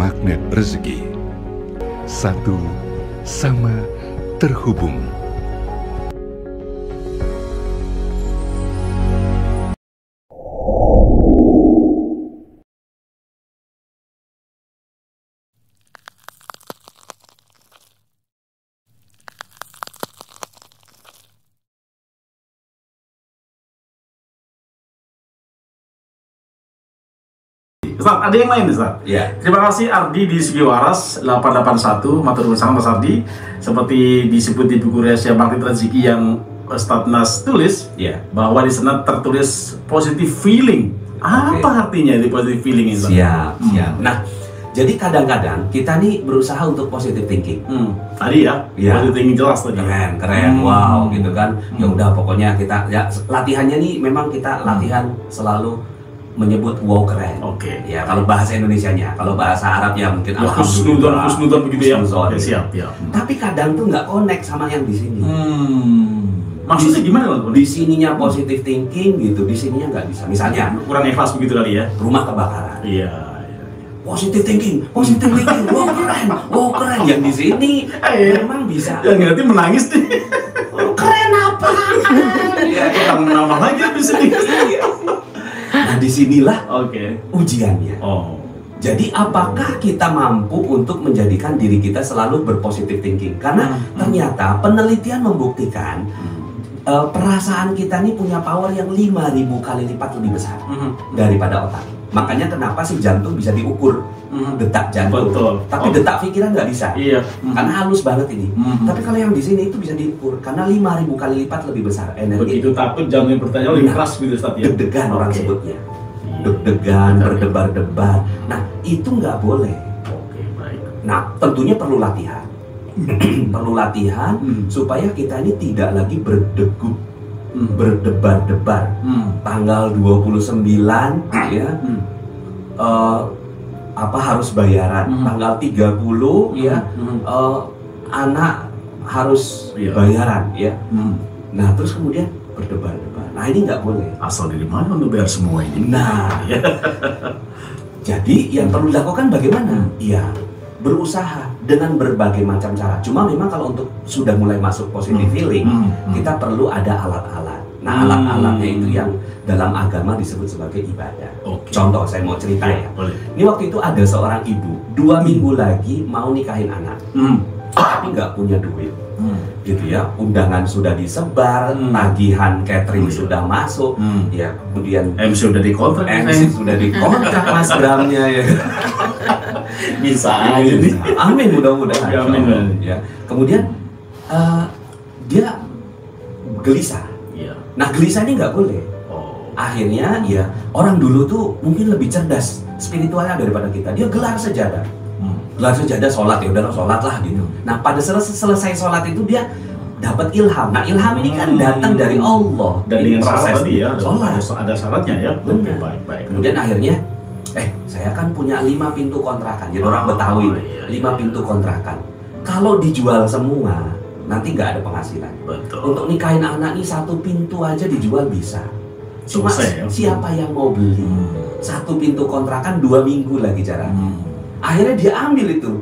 magnet rezeki. Satu sama terhubung. Ustaz, ada yang lain Ustaz? Ya. Terima kasih Ardi di Sugiwaras 881, matur nuwun sangat Mas Ardi. Seperti disebut di buku Rahasia Magnet Rezeki yang Ustaz Nas tulis, Ya. bahwa di sana tertulis positive feeling. Apa artinya di positive feeling itu? Siap. Nah, jadi kadang-kadang kita nih berusaha untuk positive thinking. Tadi ya, Iya. positive thinking jelas tadi. Keren, wow gitu kan. Ya udah pokoknya kita ya latihannya nih memang kita latihan selalu menyebut wow keren. Oke. Ya kalau bahasa Indonesianya, kalau bahasa Arab ya mungkin Ya, husnudon begitu ya. husnuzon, Oke, gitu. siap, ya. Tapi kadang tuh nggak connect sama yang di sini. Maksudnya gimana Bang? Di sininya positive thinking gitu, di sininya nggak bisa. Misalnya Kurang ikhlas begitu kali ya? rumah kebakaran. Iya. Positive thinking, wow keren. Yang di sini memang bisa. Yang ngerti menangis nih. Keren apa? Ya, kita menambah lagi habis ini. Nah disinilah Oke. ujiannya. Oh. Jadi apakah kita mampu untuk menjadikan diri kita selalu berpositive thinking? Karena ternyata penelitian membuktikan perasaan kita ini punya power yang 5.000 kali lipat lebih besar daripada otak. Makanya kenapa sih jantung bisa diukur detak jantung, Betul. tapi detak pikiran nggak bisa. Iya. Karena halus banget ini. Tapi kalau yang di sini itu bisa diukur karena 5.000 kali lipat lebih besar energi. Begitu takut jangan bertanya lebih keras gitu Ustaz ya. Deg-degan orang Oke. sebutnya. Iya. Deg-degan, berdebar-debar. Nah, itu nggak boleh. Oke, baik. Nah, tentunya perlu latihan. Perlu latihan supaya kita ini tidak lagi berdegup, berdebar-debar. Tanggal 29 ya. Harus bayaran. Tanggal 30 ya. Anak harus Iya. bayaran ya. Nah, terus kemudian berdebar-debar. Nah, ini nggak boleh. Asal dari mana untuk bayar semua ini? Nah, jadi yang perlu dilakukan bagaimana? Iya, berusaha dengan berbagai macam cara. Cuma memang kalau untuk sudah mulai masuk positive feeling, kita perlu ada alat-alat. Nah, alat-alatnya itu yang dalam agama disebut sebagai ibadah. Oke. Contoh, saya mau cerita ya. Boleh. Ini waktu itu ada seorang ibu, 2 minggu lagi mau nikahin anak, tapi nggak punya duit. Gitu ya, undangan sudah disebar, tagihan catering sudah masuk, ya kemudian MC udah dikontrak, MC sudah dikontrak Mas Bramnya ya. Bisa aja nih. Amin mudah-mudahan. Amin. Ya. Kemudian dia gelisah. Iya. Nah gelisah ini nggak boleh. Oh. Akhirnya ya orang dulu tuh mungkin lebih cerdas spiritualnya daripada kita. Dia gelar sejadah. Gelar sejadah sholat ya udah sholat lah gitu. Nah pada selesai sholat itu dia dapat ilham. Nah ilham ini kan datang dari Allah. Dan Ini dengan syarat tadi ya, sholat. ada syaratnya ya. Oke, Benar. baik. Kemudian akhirnya, saya kan punya 5 pintu kontrakan. Jadi orang Betawi, iya, 5 pintu kontrakan. Kalau dijual semua, nanti nggak ada penghasilan. Betul. Untuk nikahin anak nih 1 pintu aja dijual bisa. Cuma Selesai, ya? siapa yang mau beli? 1 pintu kontrakan 2 minggu lagi jaraknya. Akhirnya dia ambil itu,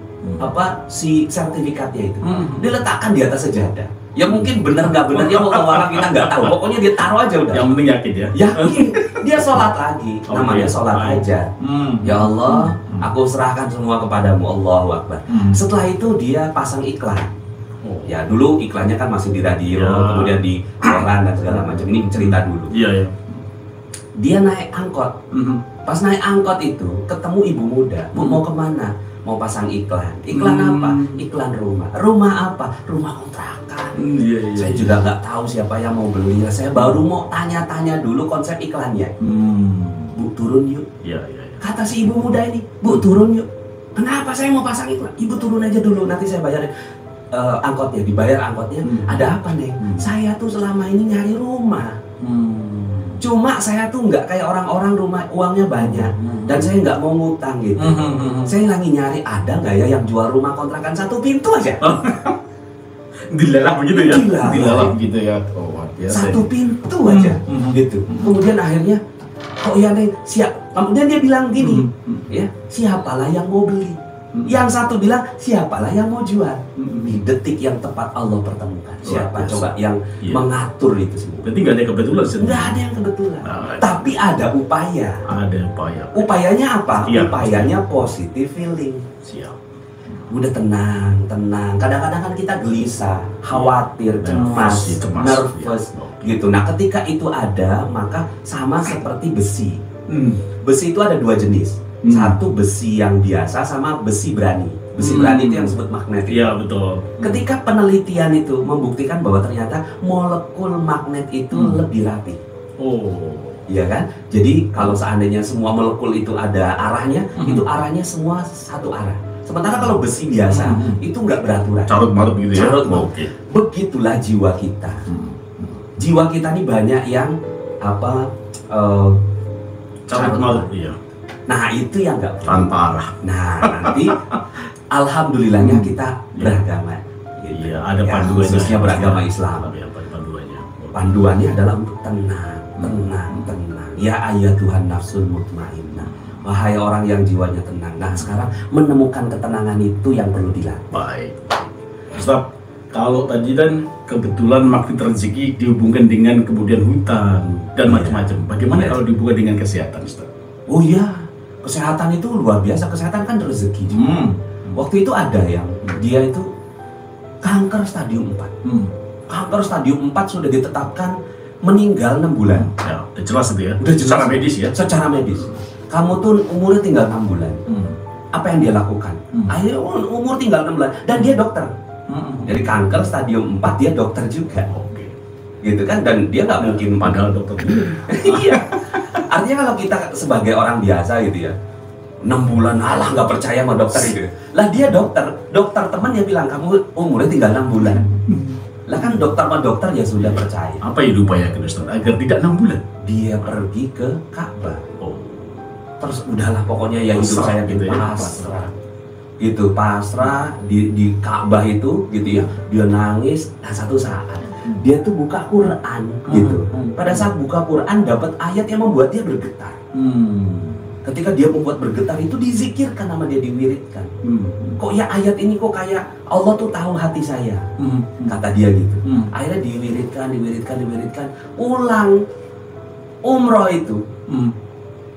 si sertifikatnya itu. Dia letakkan di atas sejadah. Ya mungkin benar nggak benar, ya mau orang kita nggak tahu. Pokoknya dia taruh aja udah. Yang penting yakin ya. Yakin, dia sholat lagi. Namanya sholat aja. Ya Allah, aku serahkan semua kepadamu, Allahu Akbar. Setelah itu dia pasang iklan. Ya dulu iklannya kan masih di radio, kemudian di koran dan segala macam. Ini cerita dulu. Iya. Dia naik angkot. Pas naik angkot itu ketemu ibu muda. Mau kemana? Mau pasang iklan. Iklan apa? Iklan rumah. Rumah apa? Rumah kontrakan. Iya. Saya juga nggak tahu siapa yang mau beli. Saya baru mau tanya-tanya dulu konsep iklannya. Bu turun yuk. Iya. Kata si ibu muda ini, Bu turun yuk. Kenapa saya mau pasang iklan? Ibu turun aja dulu, nanti saya bayarin. Angkotnya, dibayar angkotnya. Ada apa nih? Saya tuh selama ini nyari rumah. Cuma saya tuh nggak kayak orang-orang rumah uangnya banyak dan saya nggak mau ngutang gitu. Saya lagi nyari ada nggak ya yang jual rumah kontrakan 1 pintu aja. Dilarang begitu ya? Dilarang begitu ya. Oh, biasa. 1 pintu aja gitu. Kemudian akhirnya kok ya nih siap. Kemudian dia bilang gini, ya siapalah yang mau beli. Yang satu bilang, siapalah yang mau jual? Di detik yang tepat Allah pertemukan. Siapa coba yang mengatur itu semua? Berarti nggak ada kebetulan sih? Nggak ada yang kebetulan. Tapi ada upaya. Ada upaya. Upayanya apa? Siap. Upayanya positive feeling. Siap. Udah tenang. Kadang-kadang kan kita gelisah, khawatir, cemas, nervous, gitu. Nah, ketika itu ada, maka sama seperti besi. Besi itu ada dua jenis. Satu besi yang biasa sama besi berani. Besi berani itu yang disebut magnet. Iya, betul. Ketika penelitian itu membuktikan bahwa ternyata molekul magnet itu lebih rapi. Oh. Iya kan? Jadi kalau seandainya semua molekul itu ada arahnya, itu arahnya semua satu arah. Sementara kalau besi biasa itu nggak beraturan. Carut marut gitu ya. Carut marut. Begitulah jiwa kita. Jiwa kita ini banyak yang carut marut, iya. Nah, itu yang nggak tanpa arah. Nah, nanti alhamdulillahnya kita beragama. Gitu. Iya, ada panduannya. Khususnya beragama Islam. Panduannya. Panduannya adalah untuk tenang. Ya ayyatuhan nafsul mutmainnah. Wahai orang yang jiwanya tenang. Nah, sekarang menemukan ketenangan itu yang perlu dilatih. Baik. Ustaz, kalau tadi kan kebetulan magnet rezeki dihubungkan dengan kemudian hutan dan macam-macam. Bagaimana kalau dihubungkan dengan kesehatan, Ustaz? Oh iya, kesehatan itu luar biasa. Kesehatan kan rezeki juga. Waktu itu ada yang dia itu kanker stadium 4. Kanker stadium 4 sudah ditetapkan meninggal 6 bulan. Ya, udah jelas itu ya. Udah jelas. Secara medis ya. Secara medis. Kamu tuh umurnya tinggal 6 bulan. Apa yang dia lakukan? Akhirnya umur tinggal 6 bulan dan dia dokter. Jadi kanker stadium 4 dia dokter juga. Oke. Gitu kan, dan dia nggak mungkin Padahal dokter. Iya. Artinya kalau kita sebagai orang biasa gitu ya, 6 bulan alah nggak percaya sama dokter itu. Lah dia dokter temannya bilang kamu umurnya tinggal 6 bulan. Lah kan dokter sama dokter ya sudah percaya. Apa yang diupayakan, Ustaz agar tidak 6 bulan? Dia pergi ke Ka'bah. Oh. Terus udahlah pokoknya ya hidup saya gitu ya, pasrah. Gitu, pasrah di Ka'bah itu gitu ya. Dia nangis. Nah, satu saat dia tuh buka Quran gitu. Pada saat buka Quran dapat ayat yang membuat dia bergetar. Ketika dia membuat bergetar itu dizikirkan sama dia, diwiridkan. Kok ya ayat ini kok kayak Allah tuh tahu hati saya. Kata dia gitu. Akhirnya diwiridkan. Ulang umroh itu.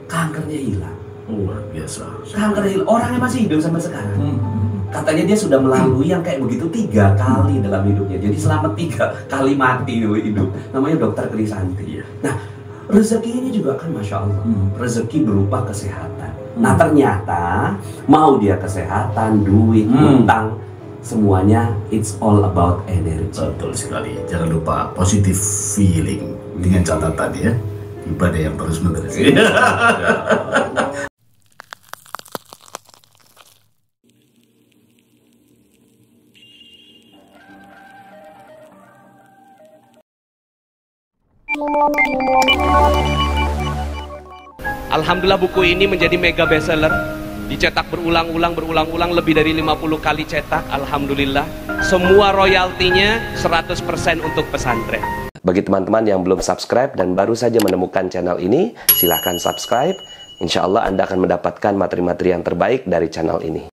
Kankernya hilang. Oh, luar biasa. Kankernya hilang. Orangnya masih hidup sampai sekarang. Katanya dia sudah melalui yang kayak begitu 3 kali dalam hidupnya. Jadi selama 3 kali mati hidup. Namanya Dokter Krisanti. Nah, rezeki ini juga kan Masya Allah. Rezeki berupa kesehatan. Nah, ternyata mau dia kesehatan, duit, utang, semuanya it's all about energy. Betul sekali. Jangan lupa positive feeling dengan catatan ya. Ibadah yang terus menerus. Alhamdulillah buku ini menjadi mega bestseller, dicetak berulang-ulang lebih dari 50 kali cetak. Alhamdulillah, semua royaltinya 100% untuk pesantren. Bagi teman-teman yang belum subscribe dan baru saja menemukan channel ini, silahkan subscribe. Insya Allah Anda akan mendapatkan materi-materi yang terbaik dari channel ini.